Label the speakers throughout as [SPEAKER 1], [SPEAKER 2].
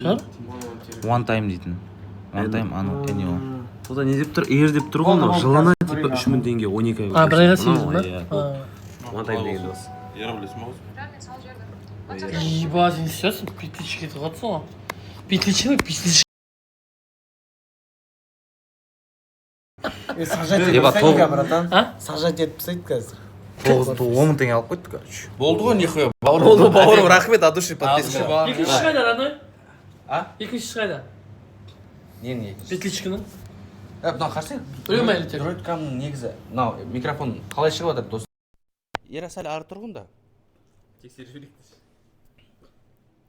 [SPEAKER 1] One time дейтін. One time анау can you.
[SPEAKER 2] Ода не деп тұр? Егер деп тұр ғой, мынау жылына типа 3000 теңге 12 айға.
[SPEAKER 3] Bir ayға 8 ба?
[SPEAKER 2] One time деген дос.
[SPEAKER 3] Ебать, не сейчас петлички тығатсың. Петлички ме? Петлички.
[SPEAKER 4] Сажать етпесейді, братан. Сажать етпесейді қазір.
[SPEAKER 1] 10 теңге алып қойды, короче.
[SPEAKER 5] Болды ғой, нихуя.
[SPEAKER 1] Болды, бауырым, рахмет, от души подписка.
[SPEAKER 3] Екінші қайда, родной?
[SPEAKER 5] А?
[SPEAKER 3] Екінші қайда?
[SPEAKER 5] Не.
[SPEAKER 3] Петличкінің?
[SPEAKER 5] Бұдан қарсы?
[SPEAKER 3] Біреу ма әлі тек?
[SPEAKER 5] Дроидкамның негізі. Мынау микрофон қалай шығып жатыр, дос? Ера сәл ары тұрғын да.
[SPEAKER 2] Тексеріп жіберейік.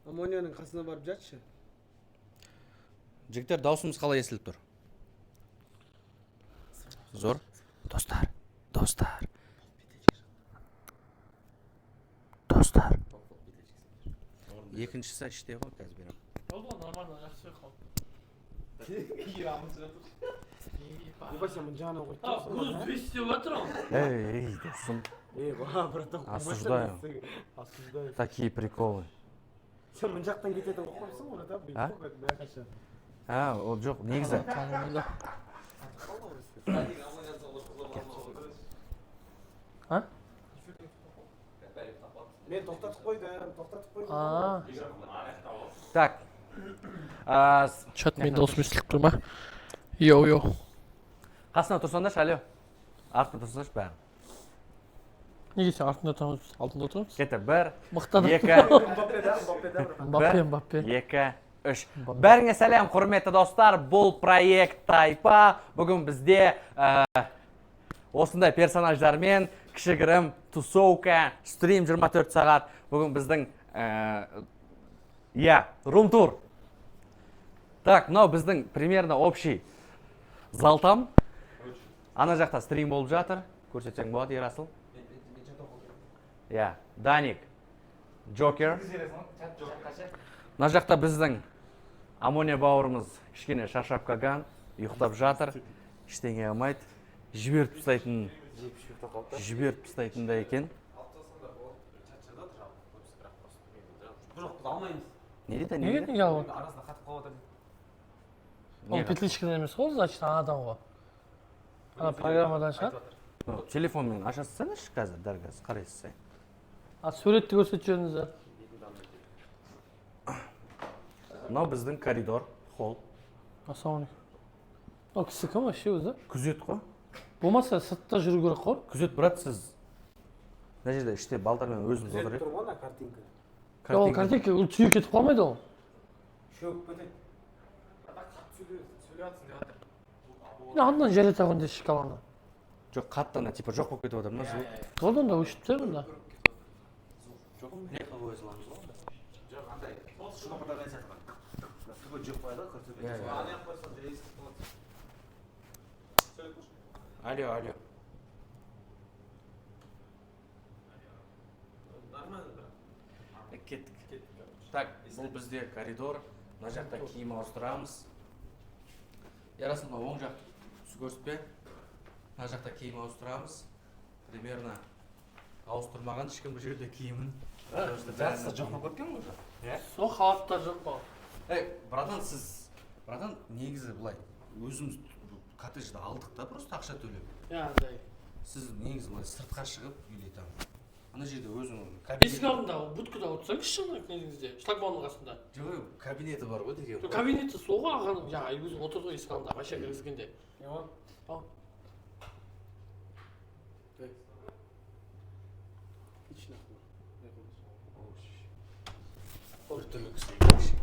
[SPEAKER 2] Амонияның қасына барып жатшы.
[SPEAKER 5] Жігіттер, даусымыз қалай естіліп тұр? Зор. Достар. Екіншісі іште ғой, қазір берем.
[SPEAKER 3] Болды ғой, нормально, жақсы қал.
[SPEAKER 4] Ебать, я манжана қойды.
[SPEAKER 3] Груз 200 деп отыр ғой.
[SPEAKER 5] Эй, досым.
[SPEAKER 4] Братан,
[SPEAKER 5] Осуждаю. Такие приколы.
[SPEAKER 4] Сен мына жақтан кететін қойсың ғой, братан.
[SPEAKER 5] Ол жоқ, негізі.
[SPEAKER 4] Мен тоқтатып қойдым.
[SPEAKER 5] Так.
[SPEAKER 3] Чат мен дауысым естіліп тұр ма? Йоу.
[SPEAKER 5] Қасына тұрсаңдаршы, алло. Артына тұрсаңдаршы бәрі.
[SPEAKER 3] Неге сен артында тұрмыз, алдында отырмыз?
[SPEAKER 5] Кетті, 1,
[SPEAKER 3] Мықтадық.
[SPEAKER 5] 2,
[SPEAKER 3] Мбаппе.
[SPEAKER 5] 2, 3. Бәріңе сәлем, құрметті достар. Бұл проект Тайпа. Бүгін бізде осындай персонаждармен кішігірім тусовка, стрим 24 сағат. Бүгін біздің рум-тур. Так, мынау біздің примерно общий залтам. Ана жақта стрим болып жатыр. Көрсетсең болады, Ерасыл. Даник, Джокер. Мына жақта біздің Амония бауырымыз кішкене шаршап қалған, ұйықтап жатыр. Ештеңе алмайды. Жіберіп тастайтында екен.
[SPEAKER 3] Неге алып? Ол петличкадан емес қой, значит, анадан ғой. Ана программадан шығар.
[SPEAKER 5] Телефонмен ашасызсаңызшы қазір, дәл қазір қарайсыз.
[SPEAKER 3] Суретті көрсетіп жіберіңіздер.
[SPEAKER 5] Мынау біздің коридор, холл.
[SPEAKER 3] Ассалаумалейкум. Ол кісі кім вообще өзі?
[SPEAKER 5] Күзет қой.
[SPEAKER 3] Болмаса сыртта жүру керек қой.
[SPEAKER 5] Күзет, брат, сіз мына жерде іште балдармен өзіміз отыр еді.
[SPEAKER 4] Тұрғана картинка.
[SPEAKER 3] Ол картинка түйе кетіп қалмайды ол.
[SPEAKER 4] Шөп кетеді.
[SPEAKER 3] Андан жария тағын де шкаланы.
[SPEAKER 5] Жоқ, қаттана, типа жоқ болып кетіп отыр, мына звук.
[SPEAKER 3] Болды онда өшіп тұр бұнда.
[SPEAKER 5] Алло. Кеттік. Так, бұл бізде коридор. Мына жақта киім ауыстырамыз. Ярасың, оң жақ көрсетпе. Мына жақта киім ауыстырамыз. Примерно ауыстырмаған ешкім бұл жерде киімін. Жақсы жоқ болып кеткен ғой.
[SPEAKER 3] Сол халаттар жоқ па.
[SPEAKER 5] Братан, негізі былай, өзіміз коттеджді алдық та, просто ақша төлеп. Сіз негізі былай сыртқа шығып үйлетамын. Ана жерде өзің
[SPEAKER 3] Есік алдында, будкада отырсаңыз шыңы негізде, шлагбаумның қасында.
[SPEAKER 5] жоқ, кабинеті бар ғой деген.
[SPEAKER 3] Кабинеті соға ағаным, өзі отыр ғой есік алдында, вообще кіргізгенде.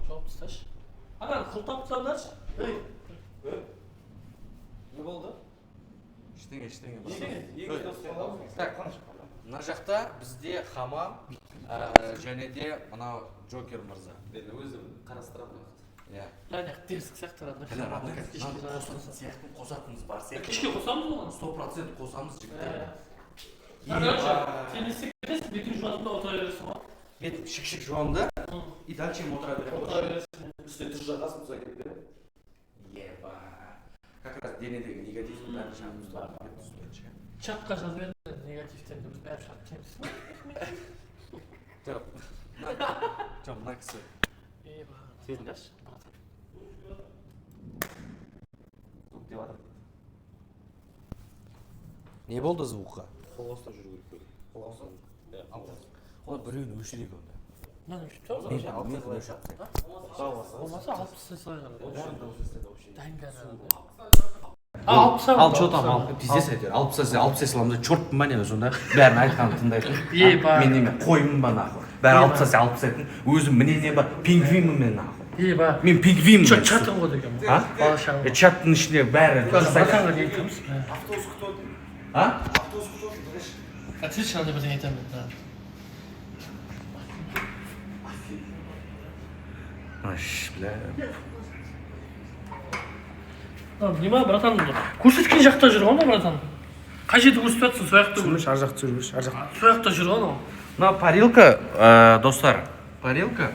[SPEAKER 3] Жауап тасташы. Анан қылтап тастаңдаршы.
[SPEAKER 4] Не болды?
[SPEAKER 5] Ештеңе. Мына жақта бізде хамам және де мынау Джокер мырза.
[SPEAKER 2] Мен өзім қарастырамын.
[SPEAKER 3] Терісік сияқты
[SPEAKER 5] Қосатынымыз бар сияқты.
[SPEAKER 3] Кішке қосамыз оған?
[SPEAKER 5] 100% қосамыз жігіттер.
[SPEAKER 3] Сен есік бересің, бетін жуанында отыра бересің ба?
[SPEAKER 5] Бетім шік жуанды и дальше отыра беремін.
[SPEAKER 2] Үстіне тұр жағасын тұза кетті.
[SPEAKER 5] Как раз денедегі негативтің бәрін жағымызда.
[SPEAKER 3] Чатқа жазып берді, негативтен біз бәрі шығып кетеміз.
[SPEAKER 5] Жоқ, мына кісі
[SPEAKER 2] Светін қаршы.
[SPEAKER 5] Не болды звукқа?
[SPEAKER 2] Қолғаста жүру керек.
[SPEAKER 5] Оны біреуін өшірейік онда.
[SPEAKER 3] Мен үйтіп
[SPEAKER 5] Мен өшіріп.
[SPEAKER 3] болмаса 60 салайын.
[SPEAKER 5] Ал что там, ал пиздец әйтеуір. 60 саламда чорт па не сонда бәрін айтқанын тыңдайтын. Мен неме қоймын ба нахуй. Бәрі 60 айтын. Өзім міне не бар, пингвинмін мен нахуй. Мен пингвинмін.
[SPEAKER 3] Чаттың ғой деген.
[SPEAKER 5] А?
[SPEAKER 3] Бала шағым.
[SPEAKER 5] Чаттың ішінде бәрі.
[SPEAKER 3] Батанға дейтіміз.
[SPEAKER 4] Автобус кто?
[SPEAKER 5] А?
[SPEAKER 4] Автобус кто?
[SPEAKER 3] Отлично деп бірдеңе айтамын.
[SPEAKER 5] Аш, бля.
[SPEAKER 3] Неме, братан, көрсеткен жақта жүр ғой, братан. Қай жерде көрсетіп жатсың, сол жақта
[SPEAKER 4] Жүрмеш, ар жақта жүрмеш, ар жақта.
[SPEAKER 3] сол жақта жүр ғой.
[SPEAKER 5] Мына парилка, достар, парилка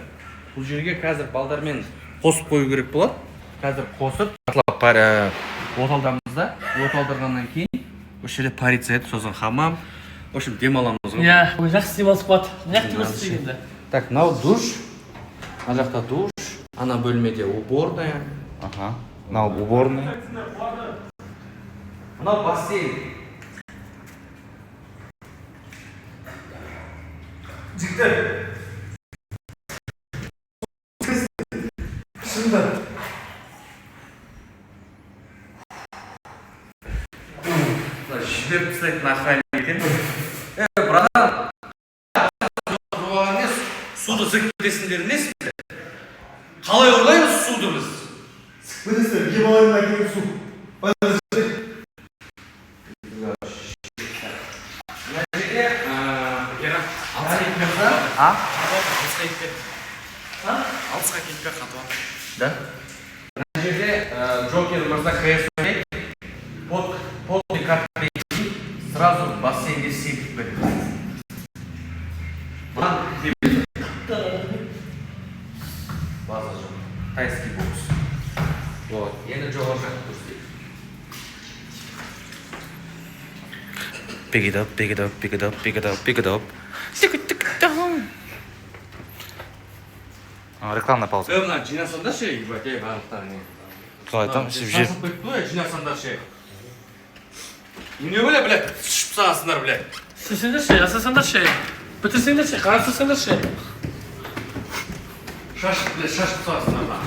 [SPEAKER 5] бұл жерге қазір балдармен қосып қою керек болады. Қазір қосып, оталдамызда, оталдырғаннан кейін осы жерде париться еді, сосын хамам. В общем, демаламыз ғой.
[SPEAKER 3] Иә, жақсы демалыс болады. Неғып демалыс істегенде.
[SPEAKER 5] Так, мынау душ. Ана жақта душ. Ана бөлмеде уборная.
[SPEAKER 1] Ага. Мынау уборный.
[SPEAKER 5] Мынау бассейн. Жіберіп тастайтын охранник екен. Братан, суды зік кетесіңдер емес пе? Қалай ұрлаймыз суды біз?
[SPEAKER 4] Білесіздер, Гималайдан әкелген су.
[SPEAKER 5] Алысқа кетпе қатуа. Да? Мына жерде Джокер мырза кс ойнайды. Полный картты сразу бассейнге секіп кетті. База жоқ. Тайский бокс. Вот. Енді жоғары жақты көрсетейік.
[SPEAKER 1] Pick it up, pick it up, pick it up, pick it up, pick it up. Рекламная пауза.
[SPEAKER 5] Мына жинасаңдар ше, ебать, барлықтарың.
[SPEAKER 1] Солай айтам, сөйтіп жер.
[SPEAKER 5] Жасып қойыпты ғой, жинасаңдар ше. Не бөле, блядь, шып сағасыңдар, блядь.
[SPEAKER 3] Істесеңдер ше, жасасаңдар ше. Бітірсеңдер ше, қарастырсаңдар ше.
[SPEAKER 5] Шашып, блядь, шашып сағасыңдар.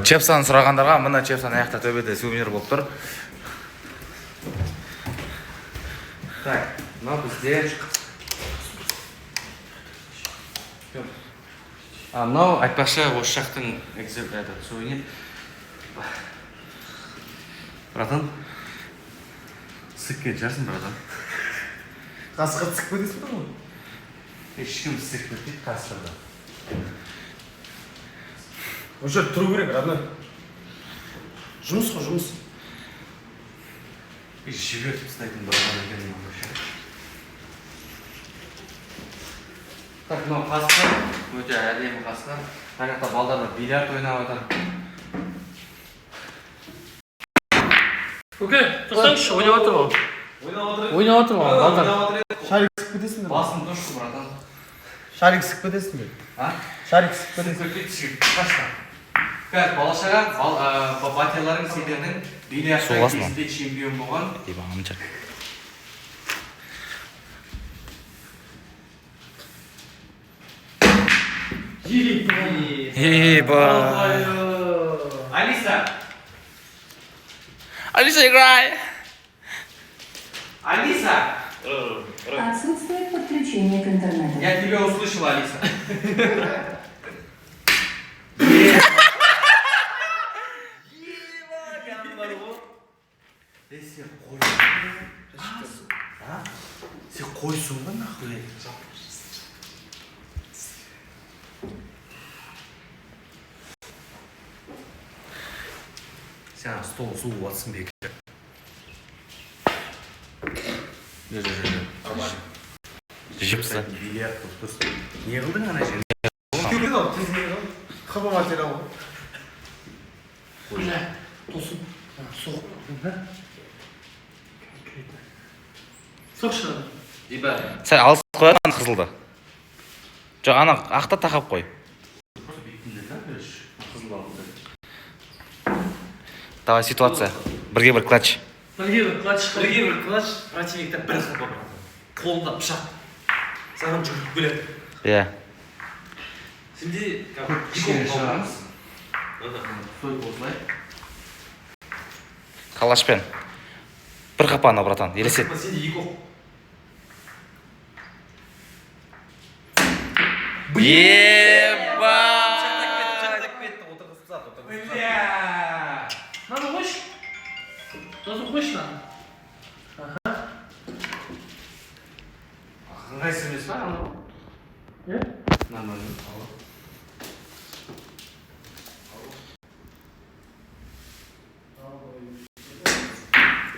[SPEAKER 1] Чепсаны сұрағандарға, мына чепсан аяқта төбеде сувенир болып тұр.
[SPEAKER 5] Так, мынау бізде. Мынау айтпақшы осы жақтың сувенир. Братан, сік кет жарсың, братан.
[SPEAKER 4] Қасқа түсіп кетесің бе ғой?
[SPEAKER 5] Ешкім сік кетпейді қасқырда.
[SPEAKER 4] Осы жерде тұру керек, родной. Жұмыс қой, жұмыс.
[SPEAKER 5] Жібертіп тастайтын братан екен. Так, мынау қасқыр, өте әдемі қасқыр. Мына жақта балдар бильярд ойнап жатыр.
[SPEAKER 3] Окей, тұрсаңызшы, ойнап жатыр ғой. Ойнап жатыр ғой, балдар.
[SPEAKER 4] Шарик сіп кетесіңдер.
[SPEAKER 5] Басым дұрыс, братан.
[SPEAKER 4] Шарик сіп кетесіңдер.
[SPEAKER 5] А?
[SPEAKER 4] Шарик сіп кетесіңдер.
[SPEAKER 5] Қашта. Қазір балашаға, батяларың сендердің бильярдта кезінде чемпион болған.
[SPEAKER 1] Ебамча. Еба.
[SPEAKER 5] Алиса!
[SPEAKER 1] Алиса, играй!
[SPEAKER 5] Алиса!
[SPEAKER 6] Отсутствует подключение к интернету.
[SPEAKER 5] Я тебя услышала, Алиса. Сен қойсың ба нахуй? Сен стол су батсын бек.
[SPEAKER 1] Жіпсі.
[SPEAKER 5] Не қылдың ана жерде?
[SPEAKER 4] Кеткен ал, тезінен ал. Қыба материал ғой.
[SPEAKER 3] Бля, тосын. Соқ. Соқ шығады.
[SPEAKER 1] Сәл алыс қояды ана қызылды. Жоқ, ана ақта тақап қой. Давай, ситуация. Бірге бір клатч.
[SPEAKER 3] Бірге бір клатч.
[SPEAKER 4] Бірге бір клатч, противниктен бір қапа братан. Қолында пышақ. Саған жүгіріп келеді.
[SPEAKER 1] Иә.
[SPEAKER 4] Сенде
[SPEAKER 5] кішкене шығарамыз. Стойка осылай.
[SPEAKER 1] Калашпен. Бір қапаны, братан, елесет.
[SPEAKER 4] Сенде екі оқ.
[SPEAKER 1] Ебать!
[SPEAKER 3] Надо қойшы. Сосын қойшы надо.
[SPEAKER 5] Ыңғайсыз емес па анау?
[SPEAKER 3] Е?
[SPEAKER 5] Нормально.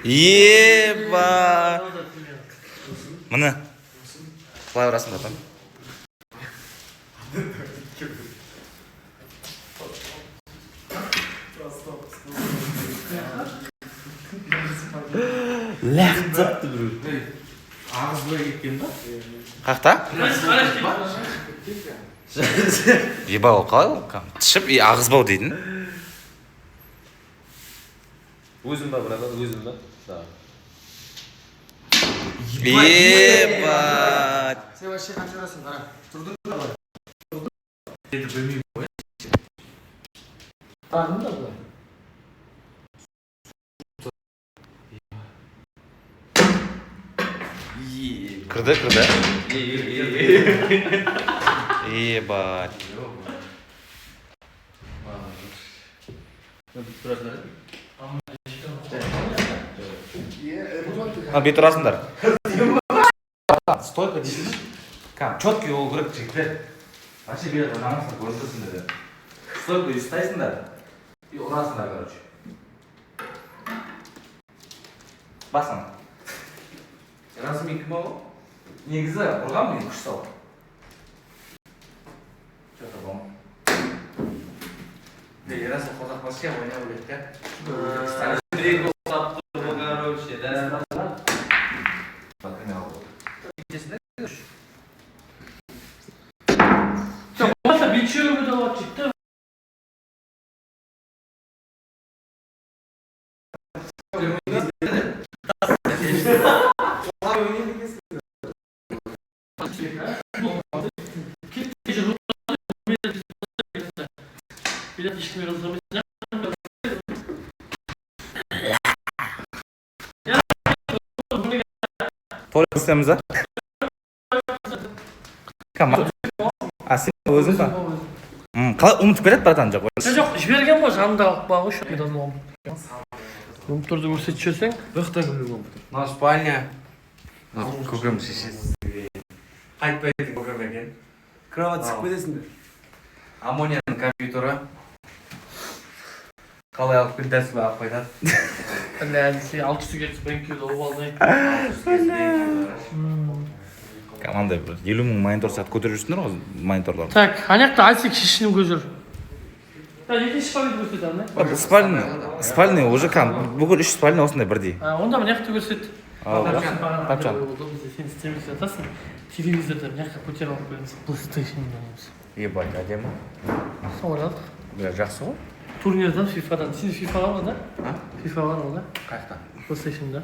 [SPEAKER 1] Ебать! Міне. Қалай ұрасың, братан? Ләқтіпті біреу.
[SPEAKER 5] Ағызбай кеткен ба?
[SPEAKER 1] Қақта? Ебау қалай ол? Тішіп, ағызбау дейтін.
[SPEAKER 4] Өзім ба, братан, өзім ба? Да.
[SPEAKER 1] Ебать!
[SPEAKER 5] Сен вообще қанша ұрасың, қара. Тұрдың ба? Енді білмеймін ғой.
[SPEAKER 3] Тағым да бұлай.
[SPEAKER 1] Кірді. Ебать. Бет ұрасыңдар. Стойка дейсіз. Четкий ол керек жігіттер. Вообще береді, намысына көрсетсін деді. Стойка ұстайсыңдар. И ұрасыңдар, короче. Басын.
[SPEAKER 5] Разымен кім ау?
[SPEAKER 1] Негізі ұрған мен күш сау. Что-то бом.
[SPEAKER 5] Ерасыл қозақ басқа ойнау біледі, ка?
[SPEAKER 3] Болмаса бичеві дават жітті. Билет ешкімге жаздырмайсың.
[SPEAKER 1] Толық істеміз, а? Кама? А, сен өзің ба? Қалай ұмытып кетеді, братан, жоқ?
[SPEAKER 3] Жоқ, жіберген ба жанымдағы бағы үшін. Мен оны ұмытып тұрды көрсетіп жіберсең.
[SPEAKER 4] Бұяқтан кімнің ұмытып?
[SPEAKER 5] Мынау спальня. Көкем шешесі. Қайтпайтын көкем екен.
[SPEAKER 4] Кровать сықып кетесіңдер.
[SPEAKER 5] Амонияның компьютері. Қалай алып кел тәсілі алып қайтады.
[SPEAKER 3] Ләзі, 600 кетіп бәңкеуді оп алдай.
[SPEAKER 1] Команда 50 мың монитор сәт көтеріп жүрсіңдер ғой, мониторларды.
[SPEAKER 3] Так, анаяқта Айсек шешініп көз жүр. Екінші спальня көрсетеді, ана?
[SPEAKER 1] Спальня уже бүкіл 3 спальня осындай бірдей.
[SPEAKER 3] Онда мынаяқты көрсет.
[SPEAKER 1] Тапчан.
[SPEAKER 3] Сен істемейсің жатасың. Телевизорды мынаяққа көтеріп алып келеміз. PlayStation ойнаймыз.
[SPEAKER 1] Ебать, әдемі.
[SPEAKER 3] Сол ойнадық.
[SPEAKER 1] Бля, жақсы ғой.
[SPEAKER 3] Турнирдан, FIFA-дан. Сенде FIFA бар ма, да? FIFA бар ма, да?
[SPEAKER 5] Қайықта?
[SPEAKER 3] PlayStation-да.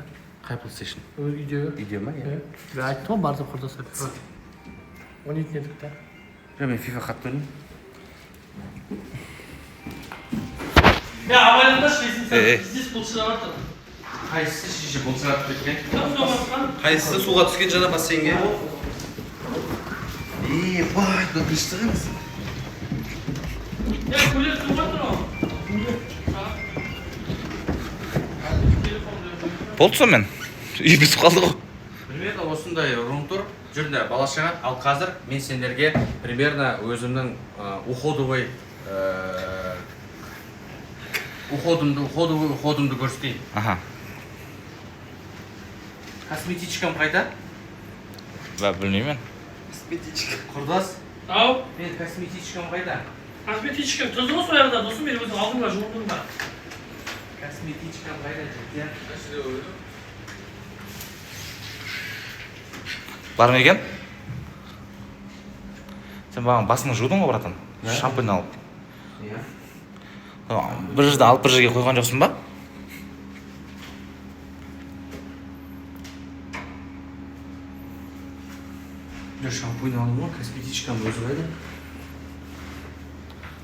[SPEAKER 5] Қай PlayStation?
[SPEAKER 3] Үйдегі.
[SPEAKER 5] Үйде ма?
[SPEAKER 3] Мен айттым ғой, барды құрдаса. Ойнайтын едік та.
[SPEAKER 5] Мен FIFA қатты ойнаймын.
[SPEAKER 3] Абайландашы, есің здесь бұлшыра барды.
[SPEAKER 5] Қайсысы шеше бұлшырап кеткен?
[SPEAKER 4] Қайсысы суға түскен жаңа бассейнге?
[SPEAKER 5] Ебать, дұрыстығыңыз.
[SPEAKER 3] Көлер суға тұр ол.
[SPEAKER 1] Болды сонымен. Үй бітіп қалды ғой.
[SPEAKER 5] Примерно осындай рум тұр. Жүрдіңдер балашаға. Ал қазір мен сендерге примерно өзімнің уходымды көрсетейін.
[SPEAKER 1] Аха.
[SPEAKER 5] Косметичкам қайда?
[SPEAKER 1] Білмеймін.
[SPEAKER 5] Құрдас?
[SPEAKER 3] Ау?
[SPEAKER 5] Мен косметичкам қайда?
[SPEAKER 3] Косметичкам тұрды ғой сол арада, досым, мен өзің алдың ба, жуындың ба?
[SPEAKER 5] Косметичкам қайда жігіттер?
[SPEAKER 1] Бар ма екен? Сен бағана басыңды жудың ғой, братан? Шампунь алып.
[SPEAKER 5] Иә.
[SPEAKER 1] Бір жерден алып бір жерге қойған жоқсың ба?
[SPEAKER 5] Шампунь алдым ғой, косметичкам өзі қайда?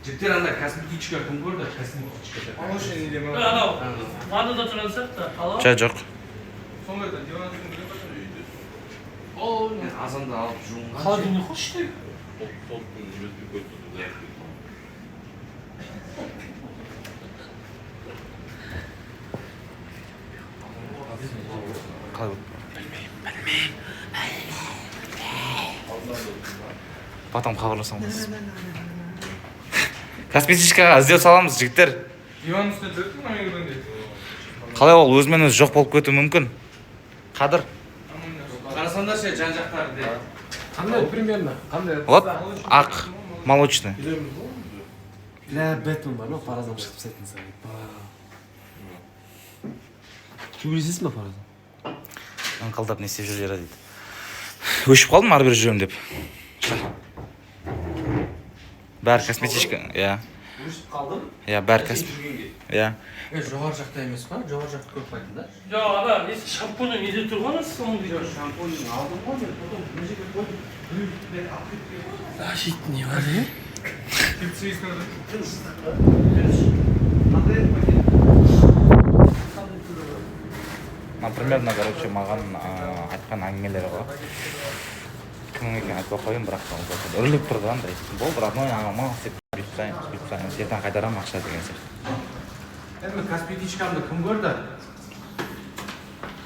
[SPEAKER 5] Жігіттер анда косметичка кім көрді? Косметичка.
[SPEAKER 3] Анау ваннада тұрған сияқты. Алау.
[SPEAKER 1] Жай жоқ.
[SPEAKER 5] О, мен азанда алып жуынған.
[SPEAKER 3] Холодильник хочешь ты?
[SPEAKER 1] Қалай болды? Потом хабарласамыз. Косметичкаға іздеу саламыз, жігіттер.
[SPEAKER 7] Диван үстіне тұрып ма мен көргенде?
[SPEAKER 1] Қалай ол өзімен өзі жоқ болып кетуі мүмкін. Қадыр.
[SPEAKER 5] Қарасаңдар ше жан-жақтары де.
[SPEAKER 7] Қандай примерно? Қандай?
[SPEAKER 1] Вот, ақ, молочный.
[SPEAKER 2] Бля, Бэтмен бар, но Фараздан шығып сәтін сағай. Сөйлесесің ба Фараздан?
[SPEAKER 1] Аңқалдап не істеп жүр жері дейді. Өшіп қалдым ары бері жүремін деп. Бәрі косметичка, иә.
[SPEAKER 5] Өшіп қалдым?
[SPEAKER 1] Иә, бәрі косметичка. Иә.
[SPEAKER 5] Жоғар жақта емес па? Жоғар жақта көп қайтыңдар.
[SPEAKER 3] Жоқ, ана, несі шампуньның неде тұрғаны соның дейді.
[SPEAKER 5] Шампуньның алдым ғой мен, потом мына жерге қойдым.
[SPEAKER 3] Жит не бар, е?
[SPEAKER 1] Примерно, короче, маған айтқан әңгімелері ғой. Кімнің екенін айтпай қойын, бірақ үрлеп тұрды андай. Бол, родной ағама, сөйтіп ертең қайтарамын ақша деген сияқты.
[SPEAKER 5] Мен косметичкамды кім көрді?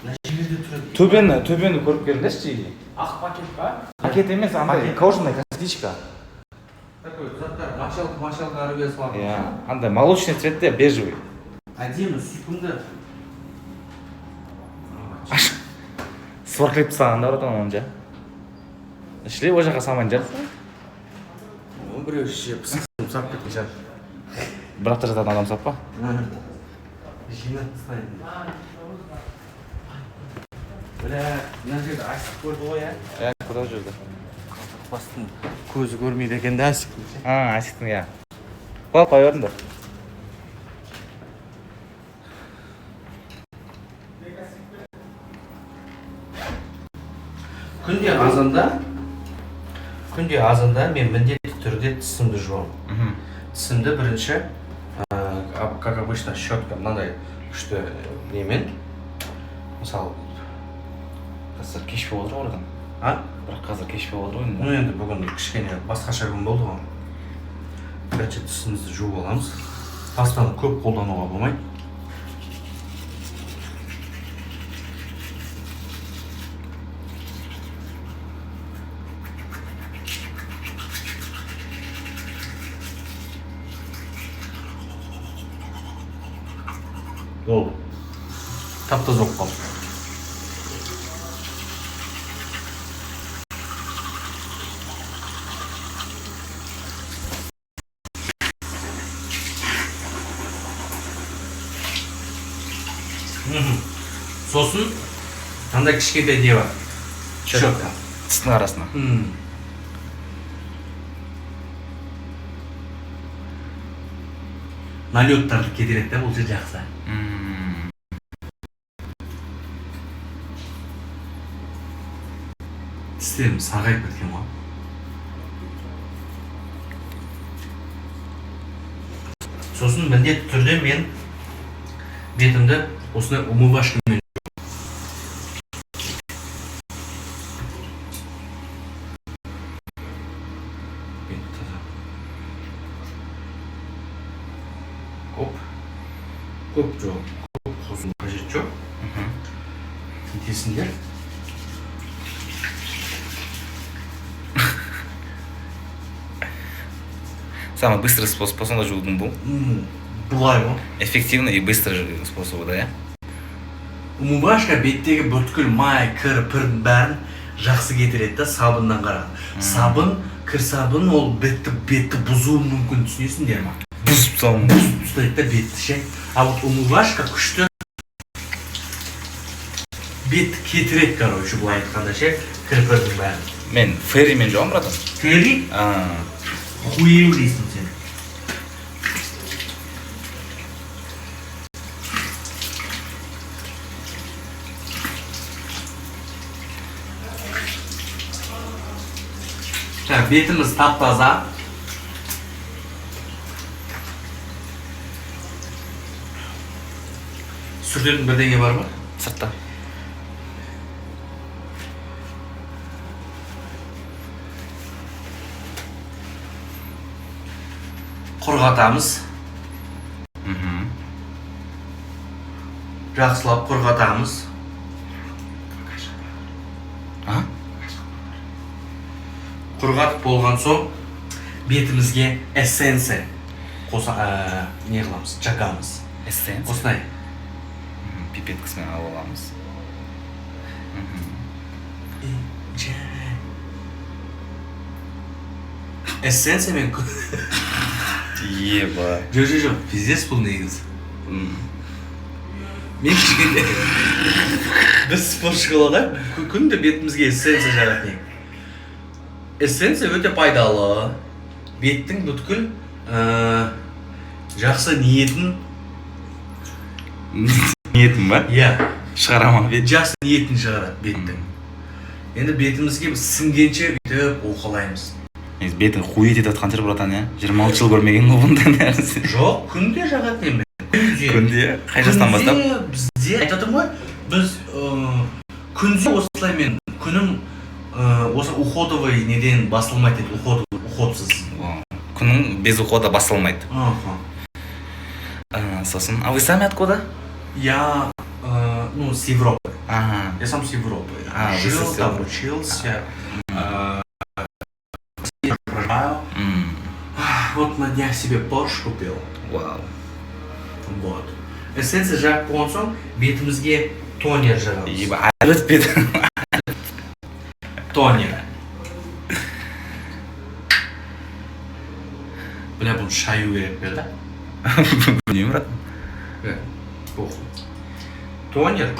[SPEAKER 5] Мына жерде тұрады.
[SPEAKER 1] Төбені көріп келдіңдерші жеге.
[SPEAKER 5] Ақ пакет па?
[SPEAKER 1] Пакет емес, андай кожаный косметичка.
[SPEAKER 5] Такой заттар, машалкалары без слабы.
[SPEAKER 1] Иә, андай молочный цветте, бежевый.
[SPEAKER 5] Әдемі, сүйкімді.
[SPEAKER 1] Сворклеп тастаған да, братан, оны жа. Ішлей, ол жаққа салмайын жа.
[SPEAKER 5] Оны біреу жеп, сап кеткен шығар.
[SPEAKER 1] Бірақ та жататын адам сап па?
[SPEAKER 5] Жинап тастайын. Бля, мына жерде асик көрді ғой, ә?
[SPEAKER 1] Иә, куда жүрді?
[SPEAKER 5] Бастың көзі көрмейді екен де асик.
[SPEAKER 1] Асиктің, иә. Қой беріңдер.
[SPEAKER 5] Күнде азанда мен міндетті түрде тісімді жуамын. Тісімді бірінші, как обычно, щетка мынандай күшті немен. Мысалы,
[SPEAKER 1] Қазір кеш болып отыр ғой oradan. Бірақ қазір кеш болып отыр ғой.
[SPEAKER 5] Ну енді бүгін кішкене басқаша күн болды ғой. Бірінші тісімізді жуып аламыз. Пастаны көп қолдануға болмайды. Болды. Тап-таза болып қалды. Сосын анда кішкентай не бар. Щетка.
[SPEAKER 1] Тістің арасына.
[SPEAKER 5] Налеттарды кетіреді да, бұл жер жақсы. Тістерім сарғайып кеткен ғой. Сосын міндетті түрде мен бетімді осындай умывашкамен көп жоқ, көп қосу қажет жоқ. Кетесіңдер.
[SPEAKER 1] Самый быстрый способ осында жуудың бұл.
[SPEAKER 5] Бұлай ғой.
[SPEAKER 1] Эффективный и быстрый способы, да, иә?
[SPEAKER 5] Умывашка беттегі бүткіл май, кір, пірдің бәрін жақсы кетіреді да, сабыннан қараған. Сабын, кір сабын ол бетті бұзуы мүмкін, түсінесіңдер ма?
[SPEAKER 1] Бұзып салым.
[SPEAKER 5] Бұзып ұстайды да бетті ше. А вот умывашка күшті бетті кетіреді, короче, бұлай айтқанда ше. кірпірдің бәрін.
[SPEAKER 1] Мен ферримен жуамын, братан.
[SPEAKER 5] Ферри?
[SPEAKER 1] А,
[SPEAKER 5] Хуел дейсің сен. Так, бетіміз тап-таза. Сүртетін бірдеңе бар ма?
[SPEAKER 1] сыртта.
[SPEAKER 5] Құрғатамыз. Жақсылап құрғатамыз.
[SPEAKER 1] А?
[SPEAKER 5] Құрғатып болған соң бетімізге эссенция не қыламыз, жағамыз.
[SPEAKER 1] Эссенс.
[SPEAKER 5] Осындай.
[SPEAKER 1] Пипеткасымен алып аламыз.
[SPEAKER 5] Эссенциямен
[SPEAKER 1] Еба.
[SPEAKER 5] жоқ, пиздец бұл негізі. Мен кішкенде біз спорт школада күнде бетімізге эссенция жағатын едік. Эссенция өте пайдалы. Беттің бүткіл жақсы ниетін
[SPEAKER 1] Ниетім ба?
[SPEAKER 5] иә,
[SPEAKER 1] Шығарама бет.
[SPEAKER 5] жақсы ниетін шығарады беттің. Енді бетімізге біз сіңгенше бүйтіп уқалаймыз.
[SPEAKER 1] Бетің хует етіп жатқан шығар, братан, иә? 26 жыл көрмеген ғой бұндай нәрсе.
[SPEAKER 5] Жоқ, күнде жағатын едім.
[SPEAKER 1] Күнде? Қай жастан бастап?
[SPEAKER 5] Күнде бізде айтып отырмын ғой, біз күнде осылай мен күнім осы уходовый неден басылмайды дейді, уходсыз.
[SPEAKER 1] Күнің без ухода басылмайды. Сосын, а вы сами откуда?
[SPEAKER 5] Я, с Европы.
[SPEAKER 1] Ага.
[SPEAKER 5] Я сам с Европы.
[SPEAKER 1] Вы
[SPEAKER 5] Жил
[SPEAKER 1] с
[SPEAKER 5] там,
[SPEAKER 1] Европы.
[SPEAKER 5] учился. Проживаю. Вот на днях себе Porsche купил.
[SPEAKER 1] Вау.
[SPEAKER 5] Вот. Эссенция жағып болған соң бетімізге тонер жағамыз.
[SPEAKER 1] Еба, әлбет бет.
[SPEAKER 5] Тонер. Бля, бұны шаю керек бе, да?
[SPEAKER 1] Білмеймін, брат.
[SPEAKER 5] Похуй. Тонер.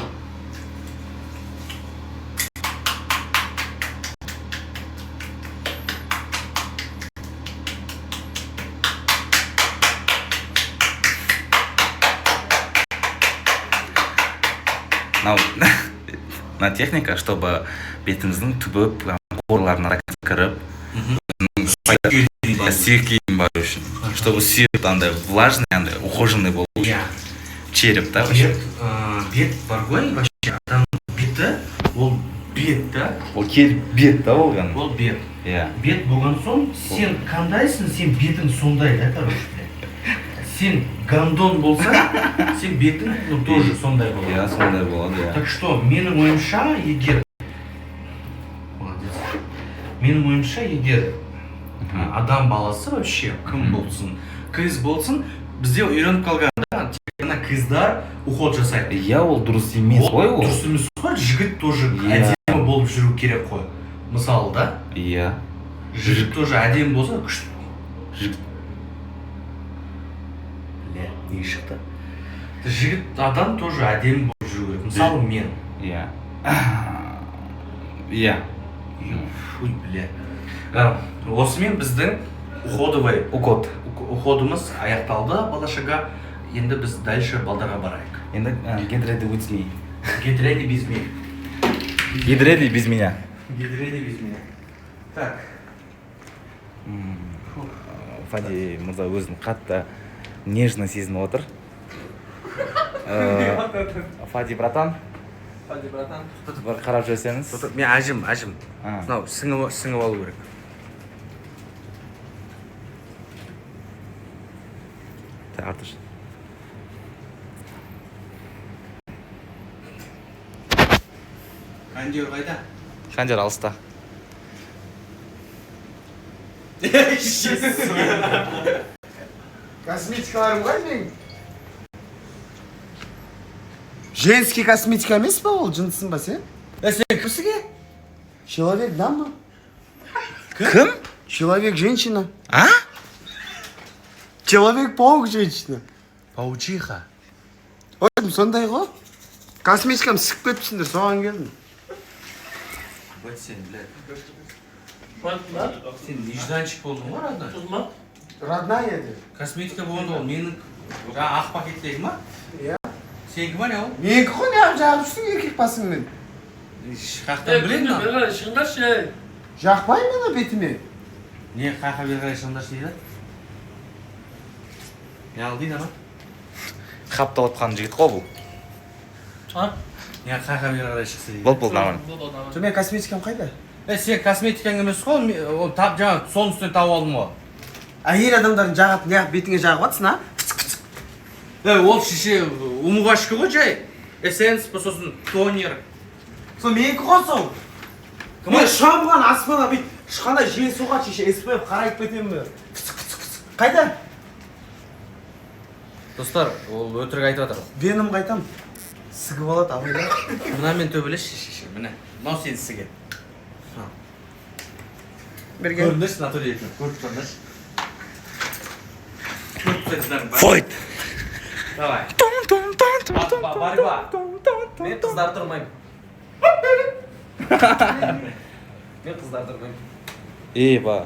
[SPEAKER 1] На техника, чтобы бетіміздің түбі қорларына кіріп, сүйек кейін бар үшін. Чтобы сүйек андай влажный, андай ухоженный болу үшін. Череп, да?
[SPEAKER 5] Бет бар ғой, вообще, адамның беті, ол бет, да?
[SPEAKER 1] Ол бет, да, болған?
[SPEAKER 5] Ол бет.
[SPEAKER 1] Иә.
[SPEAKER 5] Бет болған соң, сен қандайсың, сен бетің сондай, да, короче. Сен гандон болсаң, сен бетің тоже сондай болады.
[SPEAKER 1] Иә, сондай болады, иә.
[SPEAKER 5] Так что, менің ойымша, егер... Молодец. Менің ойымша, егер адам баласы вообще кім болсын, қыз болсын, бізде үйреніп қалған, да, тек қыздар уход жасайды.
[SPEAKER 1] Иә, ол дұрыс емес қой ол.
[SPEAKER 5] Дұрыс емес қой, жігіт тоже әдемі болып жүру керек қой. Мысалы, да?
[SPEAKER 1] Иә.
[SPEAKER 5] Жігіт тоже әдемі болса, күшті.
[SPEAKER 1] Жігіт.
[SPEAKER 5] Не шықты? Жігіт адам тоже әдемі болып жүру керек. Мысалы, мен.
[SPEAKER 1] Иә. Иә.
[SPEAKER 5] Фуй, бля. Осымен біздің уходымыз аяқталды балашаға. Енді біз дальше балдарға барайық.
[SPEAKER 1] Енді get ready with me.
[SPEAKER 5] Get ready без меня.
[SPEAKER 1] Get ready без меня.
[SPEAKER 5] Get ready без меня. Так.
[SPEAKER 1] Фади мырза өзін қатты нежно сезініп отыр. Фади братан.
[SPEAKER 7] Фади братан.
[SPEAKER 1] Бір қарап жүрсеңіз.
[SPEAKER 5] Мен әжім. Мынау сіңіп алу керек.
[SPEAKER 1] Артыш.
[SPEAKER 5] Кондер қайда?
[SPEAKER 1] Кондер алыста.
[SPEAKER 8] Косметикаларым қай менің? Женский косметика емес па ол, жынысың ба сен?
[SPEAKER 5] Сен кімсің?
[SPEAKER 8] Человек дама?
[SPEAKER 1] Кім?
[SPEAKER 8] Человек женщина.
[SPEAKER 1] А?
[SPEAKER 8] Человек-паук женщина.
[SPEAKER 5] Паучиха.
[SPEAKER 8] Ойым сондай ғой. Косметикам сықып кетіпсіңдер, соған келдім.
[SPEAKER 5] ебать сен, блядь.
[SPEAKER 3] Братан,
[SPEAKER 5] Сен нежданчик болдың ғой, родной?
[SPEAKER 3] Тузма?
[SPEAKER 8] Родная еді.
[SPEAKER 5] Косметика болғанда ол менің жаңа ақ пакеттегі ма?
[SPEAKER 8] Иә.
[SPEAKER 5] Сенікі ма не ол?
[SPEAKER 8] Менікі ғой неғып жағып жүрсің еркек басыңмен.
[SPEAKER 5] Қаяқтан білесің
[SPEAKER 3] Бері
[SPEAKER 5] ба?
[SPEAKER 3] қарай шығыңдаршы, ей.
[SPEAKER 8] Жақпай мені бетіме.
[SPEAKER 5] Не қаяққа бері қарай шығыңдаршы дейді? Не ал дейді ана?
[SPEAKER 1] Қаптап отқан жігіт қой бұл.
[SPEAKER 3] А?
[SPEAKER 5] Не қаяққа бері қарай шықсы дейді?
[SPEAKER 1] Болды нормально.
[SPEAKER 8] Жоқ, мен косметикам қайда?
[SPEAKER 5] Сен косметикаң емес қой, ол жаңа соның үстінен тауып алдым ғой.
[SPEAKER 8] Әйел адамдардың жағып, неғып бетіңе жағып атсың, а?
[SPEAKER 5] Ол шеше умывашка ғой жай. Эссенс, сосын тонер.
[SPEAKER 8] Сол менікі ғой сол. Мен шамған аспана бет шыққанда жел соғады шеше, SPF қарайып кетемін бе? Қайда?
[SPEAKER 5] Достар, ол өтірік айтып жатыр.
[SPEAKER 8] Веном қайтам. Сігіп алады, абайда.
[SPEAKER 5] Мына мен төбелес шеше, міне. Мынау сені сіген.
[SPEAKER 8] Берген.
[SPEAKER 5] Көріндірші, натуре етін. Көріп тұрындыршы. Көріп тұрсаңыздар.
[SPEAKER 1] Фойд!
[SPEAKER 5] Давай. Борьба.
[SPEAKER 8] Мен қыздар тұрмаймын. Мен қыздар тұрмаймын.
[SPEAKER 1] Еба.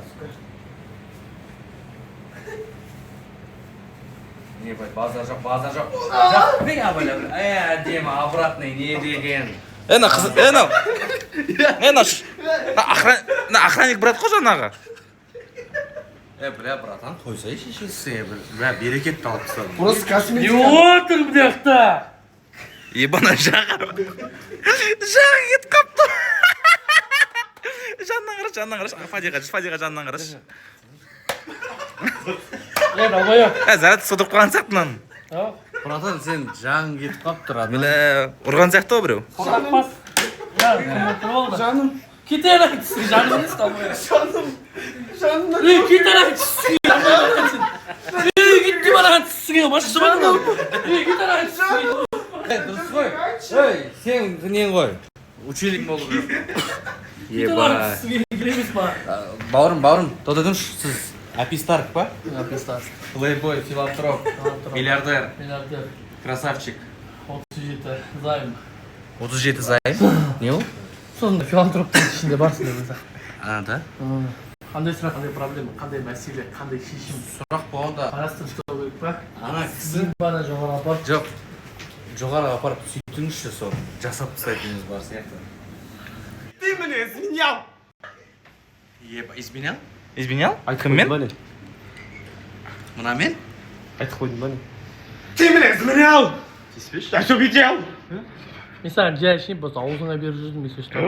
[SPEAKER 5] Ебать, базар жоқ. Жақпай абайла. Әдемі, обратный не деген.
[SPEAKER 1] Ена қыз, ена. Охранник брат қой жаңағы.
[SPEAKER 5] Бля, братан, қойсай шешесі. Бля, берекетті алып тастадым.
[SPEAKER 8] Просто
[SPEAKER 3] Не
[SPEAKER 8] косметика.
[SPEAKER 3] отыр бұл жақта?
[SPEAKER 1] Ебана жаға. Жаға кетіп қапты. Жаннан қараш. Фадиға жаннан қараш.
[SPEAKER 3] Давай.
[SPEAKER 1] Зарат содырып қалған сияқты мынаны.
[SPEAKER 5] Братан, сен жағың кетіп қалып тұр.
[SPEAKER 1] Бля, ұрған сияқты ғой біреу.
[SPEAKER 3] Қорқақпас.
[SPEAKER 8] Жаным.
[SPEAKER 3] Кетер айтысың, жаным емес тамай.
[SPEAKER 8] Жаным.
[SPEAKER 3] Ей, кетер айтысың. Ей, кетті бараған түсіңе, башысы бар ма? Ей, кетер айтысың.
[SPEAKER 5] Дұрыс қой. Ой, сен нен ғой. Училиң болу керек.
[SPEAKER 3] Кетер айтысың, келемес ба?
[SPEAKER 5] Бауырым, тодадымшы, сіз апистарк па?
[SPEAKER 3] Апестас.
[SPEAKER 5] Плейбой, филантроп, миллиардер,
[SPEAKER 3] Миллиардер.
[SPEAKER 5] красавчик.
[SPEAKER 3] 37 займ.
[SPEAKER 5] 37 займ. Не ол?
[SPEAKER 3] Сонда филантроптың ішінде барсың деп өзі.
[SPEAKER 5] Да?
[SPEAKER 3] Қандай сұрақ, қандай проблема, қандай мәселе, қандай шешім.
[SPEAKER 5] Сұрақ болғанда,
[SPEAKER 3] Қарастырып тастау керек па?
[SPEAKER 5] ана кісі...
[SPEAKER 3] Бана жоғары апар.
[SPEAKER 5] Жоқ, жоғарыға апарып сөйтіңізші сол, жасап тастайтыныңыз бар сияқты.
[SPEAKER 8] Ты меня изменял.
[SPEAKER 5] Еба, изменял?
[SPEAKER 1] Изменял? Кіммен?
[SPEAKER 5] Мына мен?
[SPEAKER 2] Айтып қойдым ба не?
[SPEAKER 8] Ты меня изменял. Я все видел.
[SPEAKER 3] Мен саған жай ішейін, просто аузыңа беріп жүрдім, если что.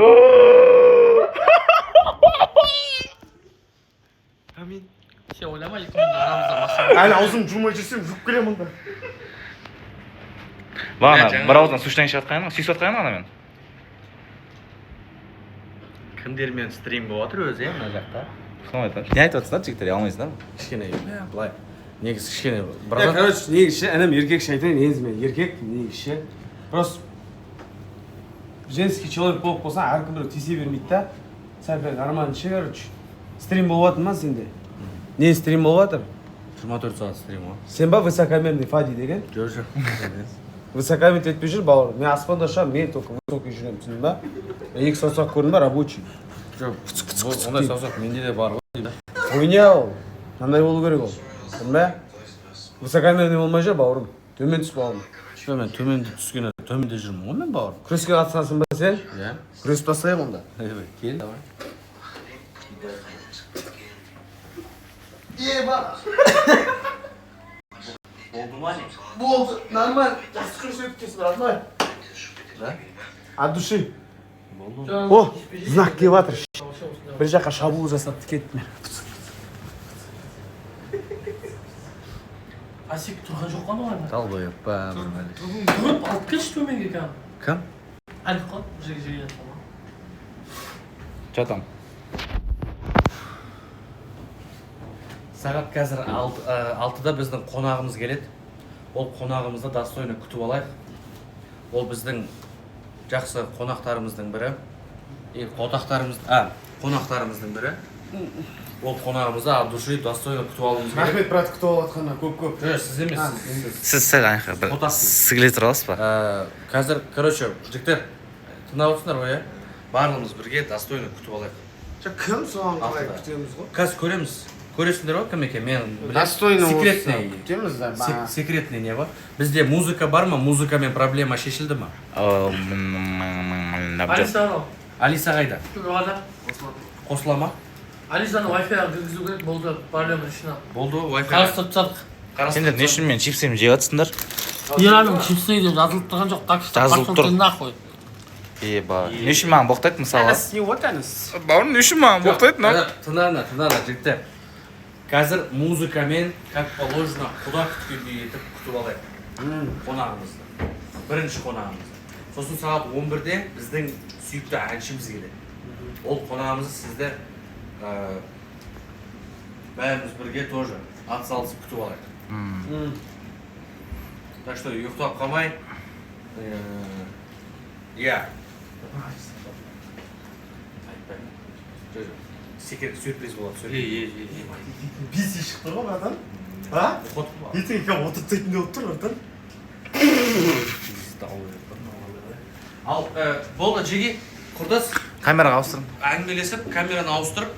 [SPEAKER 3] Сен ойлама, екі мың арамызда машина.
[SPEAKER 8] Әлі аузым жумай жүрсем жұп келем онда.
[SPEAKER 1] Бағана, бір ауыздан сушнан ішіп атқаның, сүйісіп атқаның ана мен.
[SPEAKER 5] Кімдермен стрим болып отыр өзі, мына жақта.
[SPEAKER 1] Соны айтады. Не айтып жатсыздар, жігіттер, алмайсыздар ма?
[SPEAKER 5] Кішкене, былай. Негізі кішкене,
[SPEAKER 2] Я,
[SPEAKER 5] братан.
[SPEAKER 2] короче, негізі інім еркекше айтайын, негізі мен еркек, негізі. Просто женский человек болып болса, әркім біреу тисе бермейді да. Сәл нормально ше, короче. Стрим болып жатыр ма сенде? Не стрим болып жатыр?
[SPEAKER 5] 24 сағат стрим ғой.
[SPEAKER 2] Сен ба высокомерный Фади деген?
[SPEAKER 5] Жоқ.
[SPEAKER 2] Высокомерный етпей жүр, бауыр. Мен аспанда ұшамын, мен только высокий жүремін, түсіндің ба? Екі саусақ көрдің ба, рабочий.
[SPEAKER 5] Жоқ, ондай саусақ менде де бар ғой.
[SPEAKER 2] Ойня ол. Қандай болу керек ол? Білдің ба? Высокомерный болмай жүр, бауырым. Төмен түс, бауырым.
[SPEAKER 5] Мен төменде түскені, төменде жүрмін ғой мен бауырым.
[SPEAKER 2] Күреске қатысасың ба сен?
[SPEAKER 5] Иә.
[SPEAKER 2] Күресіп тастайық онда.
[SPEAKER 5] Кел, давай.
[SPEAKER 8] Еба.
[SPEAKER 5] Болды ма не?
[SPEAKER 8] Болды. Нормально. Жақсы күрес өтіп кетсін, родной.
[SPEAKER 5] Да?
[SPEAKER 2] От души.
[SPEAKER 5] Болды.
[SPEAKER 2] О, знак келіп жатыр. Бір жаққа шабуыл жасап кетті.
[SPEAKER 3] Асик тұрған жоқ қана ғой.
[SPEAKER 5] Талбайып па, нормально.
[SPEAKER 3] Тұрып, алып келші төменге кәм.
[SPEAKER 5] Кім?
[SPEAKER 3] Әлі қой, жерге жатқан.
[SPEAKER 1] Че там?
[SPEAKER 5] Сағат қазір 6-да біздің қонағымыз келеді. Ол қонағымызды достойно күтіп алайық. Ол біздің жақсы қонақтарымыздың бірі. Қонақтарымыздың бірі. Ол қонағымызды от души достойно күтіп алуымыз керек.
[SPEAKER 8] Рахмет, брат, күтіп алатқанына көп-көп.
[SPEAKER 5] Сіз емес,
[SPEAKER 1] Сіз сәл айқы бір сігіле тұра аласыз ба?
[SPEAKER 5] қазір, короче, жігіттер, тыңдап отырсыңдар ғой, иә? барлығымыз бірге достойно күтіп алайық.
[SPEAKER 2] Кім соған қалай
[SPEAKER 5] Алтыда.
[SPEAKER 2] күтеміз ғой?
[SPEAKER 5] Қазір көреміз. Көресіңдер ғой кім екен? Мен білемін.
[SPEAKER 2] Достойно
[SPEAKER 5] секретный.
[SPEAKER 2] күтеміз да.
[SPEAKER 5] Секретный не бар? Бізде музыка бар ма? Музыкамен проблема шешілді ма?
[SPEAKER 3] Алиса анау.
[SPEAKER 5] Алиса қайда?
[SPEAKER 3] Жоғарыда.
[SPEAKER 5] Қосыла ма?
[SPEAKER 3] Алисаны Wi-Fi-ға кіргізу керек, болды, проблема решена.
[SPEAKER 5] Болды, Wi-Fi.
[SPEAKER 3] Қарастырып тастадық.
[SPEAKER 1] Сендер не үшін мен чипсімді жеп жатсыңдар?
[SPEAKER 3] Ираның чипсы деп жазылып тұрған жоқ, так что
[SPEAKER 1] Жазылып
[SPEAKER 3] пошел
[SPEAKER 1] тұр.
[SPEAKER 3] ты нахуй.
[SPEAKER 1] Ба, не үшін маған боқтайды мысалы?
[SPEAKER 2] Әнес не от әнес?
[SPEAKER 1] Бауырым не үшін маған боқтайды, но?
[SPEAKER 5] Тыңдаңдар, жігіттер. Қазір музыкамен, как положено, құда күткендей етіп күтіп алайық. Қонағымызды. Бірінші қонағымызды. Сосын сағат 11-де біздің сүйікті әншіміз келеді. Ол қонағымызды сіздер бәріміз бірге тоже атсалысып күтіп алайық. Так что ұйықтап қалмай. Иә. Секрет сюрприз болады.
[SPEAKER 8] Биси шықты ғой, братан. А? Ертең екен отырып тайтынде болып тұр, братан.
[SPEAKER 5] Ал болды жеге құрдас
[SPEAKER 1] Камераға ауыстырын.
[SPEAKER 5] әңгімелесіп камераны ауыстырып